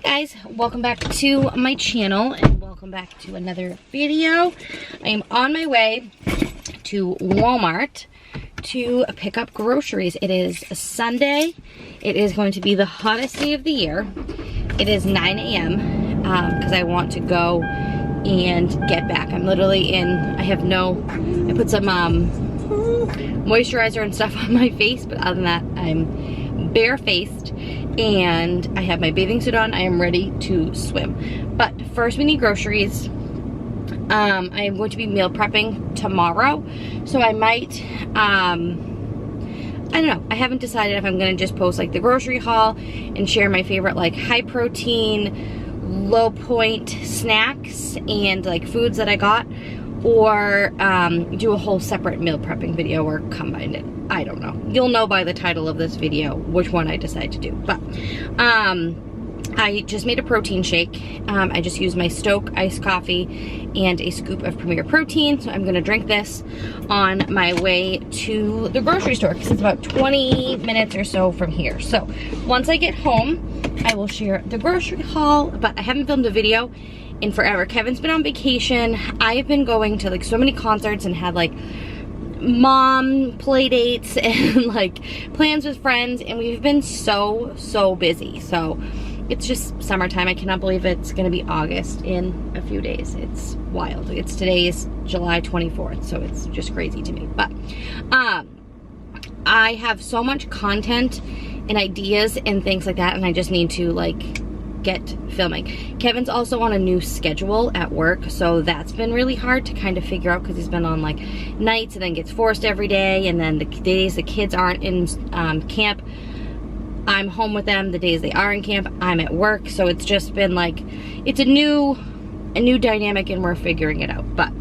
Guys, welcome back to my channel and welcome back to another video. I am on my way to Walmart to pick up groceries. It is a Sunday. It is going to be the hottest day of the year. It is 9 a.m. Because I want to go and get back. I'm literally I put some moisturizer and stuff on my face, but other than that, I'm barefaced and I have my bathing suit on. I am ready to swim. But first we need groceries. I am going to be meal prepping tomorrow, so I might, I don't know, I haven't decided if I'm gonna just post like the grocery haul and share my favorite like high protein, low point snacks and like foods that I got, or do a whole separate meal prepping video or combine it. I don't know. You'll know by the title of this video which one I decide to do. But I just made a protein shake. I just used my Stoke iced coffee and a scoop of Premier Protein. So I'm gonna drink this on my way to the grocery store because it's about 20 minutes or so from here. So once I get home, I will share the grocery haul, but I haven't filmed a video in forever. Kevin's been on vacation. I've been going to like so many concerts and had like mom play dates and like plans with friends, and we've been so busy. So it's just summertime. I cannot believe it's gonna be August in a few days. It's wild. Today's July 24th, so it's just crazy to me. But I have so much content and ideas and things like that, and I just need to like get filming. Kevin's also on a new schedule at work, so that's been really hard to kind of figure out because he's been on like nights and then gets forced every day, and then the days the kids aren't in camp, I'm home with them. The days they are in camp, I'm at work. So it's just been like, it's a new dynamic and we're figuring it out. But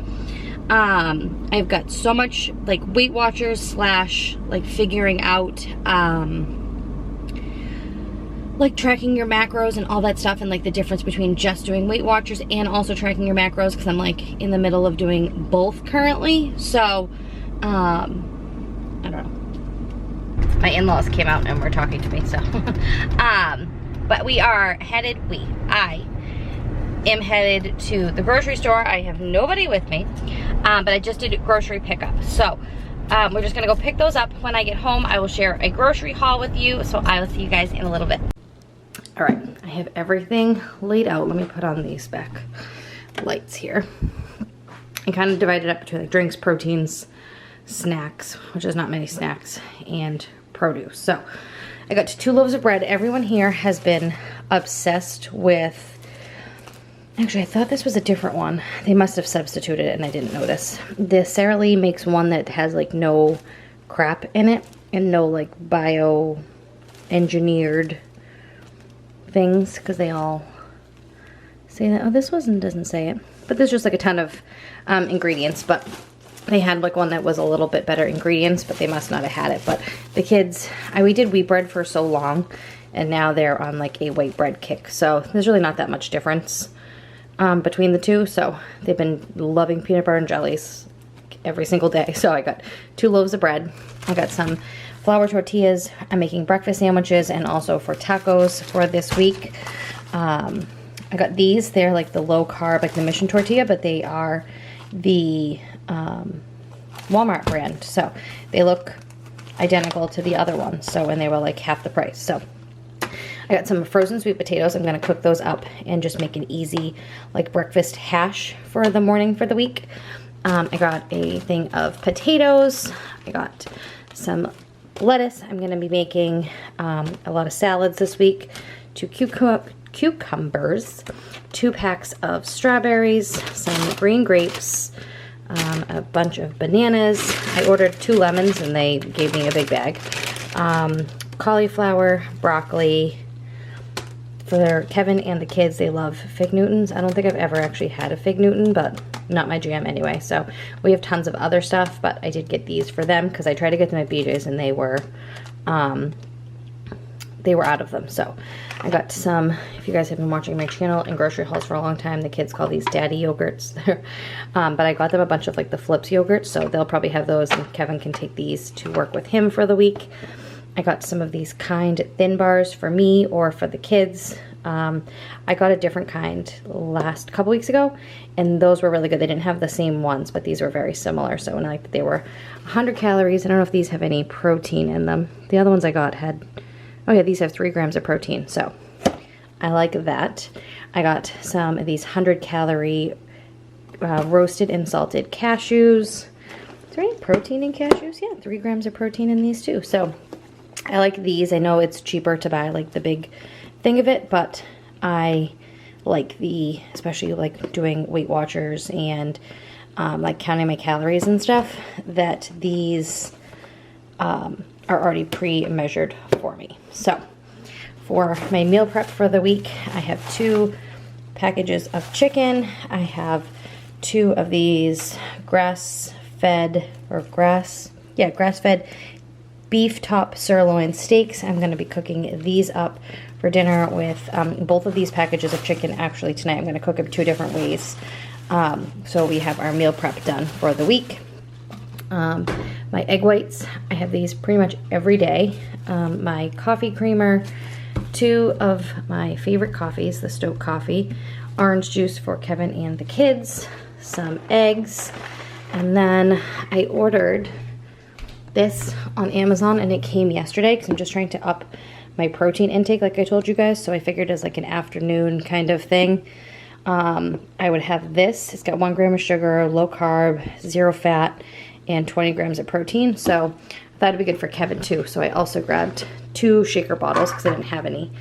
I've got so much like Weight Watchers slash like figuring out like tracking your macros and all that stuff, and like the difference between just doing Weight Watchers and also tracking your macros, because I'm like in the middle of doing both currently. So I don't know, my in-laws came out and were talking to me, so but we are headed, I am headed to the grocery store. I have nobody with me, but I just did a grocery pickup, so we're just gonna go pick those up. When I get home, I will share a grocery haul with you, so I will see you guys in a little bit. All right, I have everything laid out. Let me put on these back lights here. I kind of divided up between like drinks, proteins, snacks, which is not many snacks, and produce. So I got 2 loaves of bread. Everyone here has been obsessed with, actually I thought this was a different one. They must have substituted it and I didn't notice. The Sara Lee makes one that has like no crap in it and no like bio-engineered things, because they all say that. Oh, this one doesn't say it, but there's just like a ton of ingredients. But they had like one that was a little bit better ingredients, but they must not have had it. But the kids, we did wheat bread for so long, and now they're on like a white bread kick. So there's really not that much difference between the two. So they've been loving peanut butter and jellies every single day. So I got 2 loaves of bread. I got some flour tortillas. I'm making breakfast sandwiches and also for tacos for this week. I got these. They're like the low carb, like the Mission tortilla, but they are the Walmart brand. So they look identical to the other ones. So, and they were like half the price. So I got some frozen sweet potatoes. I'm gonna cook those up and just make an easy like breakfast hash for the morning for the week. I got a thing of potatoes. I got some lettuce. I'm going to be making a lot of salads this week. 2 cucumbers, 2 packs of strawberries, some green grapes, a bunch of bananas. I ordered 2 lemons and they gave me a big bag. Cauliflower, broccoli. For Kevin and the kids, they love Fig Newtons. I don't think I've ever actually had a Fig Newton, but not my jam anyway. So we have tons of other stuff, but I did get these for them because I tried to get them at BJ's and they were out of them. So I got some, if you guys have been watching my channel and grocery hauls for a long time, the kids call these daddy yogurts. But I got them a bunch of like the Flips yogurts, so they'll probably have those, and Kevin can take these to work with him for the week. I got some of these Kind thin bars for me or for the kids. I got a different kind last couple weeks ago, and those were really good. They didn't have the same ones, but these were very similar. So, and I like that they were 100 calories. I don't know if these have any protein in them. The other ones I got had, oh yeah, these have 3 grams of protein. So I like that. I got some of these 100 calorie roasted and salted cashews. Is there any protein in cashews? Yeah, 3 grams of protein in these too. So I like these. I know it's cheaper to buy like the big thing of it, but I like the, especially like doing Weight Watchers and like counting my calories and stuff, that these are already pre-measured for me. So for my meal prep for the week, I have 2 packages of chicken. I have 2 of these grass-fed beef top sirloin steaks. I'm going to be cooking these up for dinner with both of these packages of chicken. Actually, tonight I'm going to cook them 2 different ways. So we have our meal prep done for the week. My egg whites, I have these pretty much every day. My coffee creamer, 2 of my favorite coffees, the Stoke coffee, orange juice for Kevin and the kids, some eggs, and then I ordered this on Amazon and it came yesterday because I'm just trying to up my protein intake like I told you guys. So I figured as like an afternoon kind of thing, I would have this. It's got 1 gram of sugar, low carb, 0 fat, and 20 grams of protein. So I thought it'd be good for Kevin too. So I also grabbed 2 shaker bottles because I didn't have any.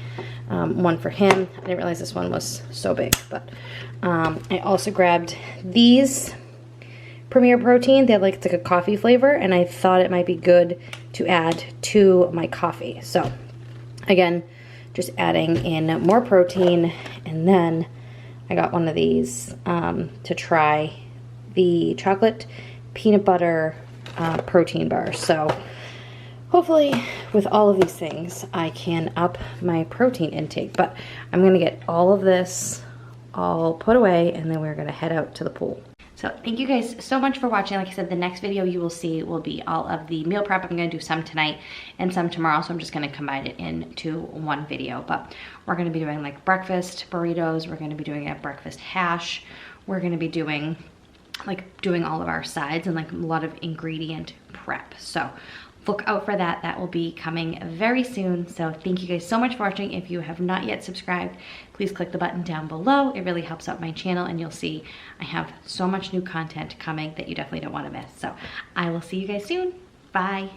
One for him. I didn't realize this one was so big, but I also grabbed these Premier Protein. They had like, it's like a coffee flavor, and I thought it might be good to add to my coffee. So again, just adding in more protein. And then I got one of these to try the chocolate peanut butter protein bars. So hopefully with all of these things, I can up my protein intake. But I'm going to get all of this all put away, and then we're going to head out to the pool. So thank you guys so much for watching. Like I said, the next video you will see will be all of the meal prep. I'm going to do some tonight and some tomorrow, so I'm just going to combine it into one video. But we're going to be doing like breakfast burritos. We're going to be doing a breakfast hash. We're going to be doing all of our sides and like a lot of ingredient prep. So look out for that. That will be coming very soon. So thank you guys so much for watching. If you have not yet subscribed, please click the button down below. It really helps out my channel, and you'll see I have so much new content coming that you definitely don't want to miss. So I will see you guys soon. Bye.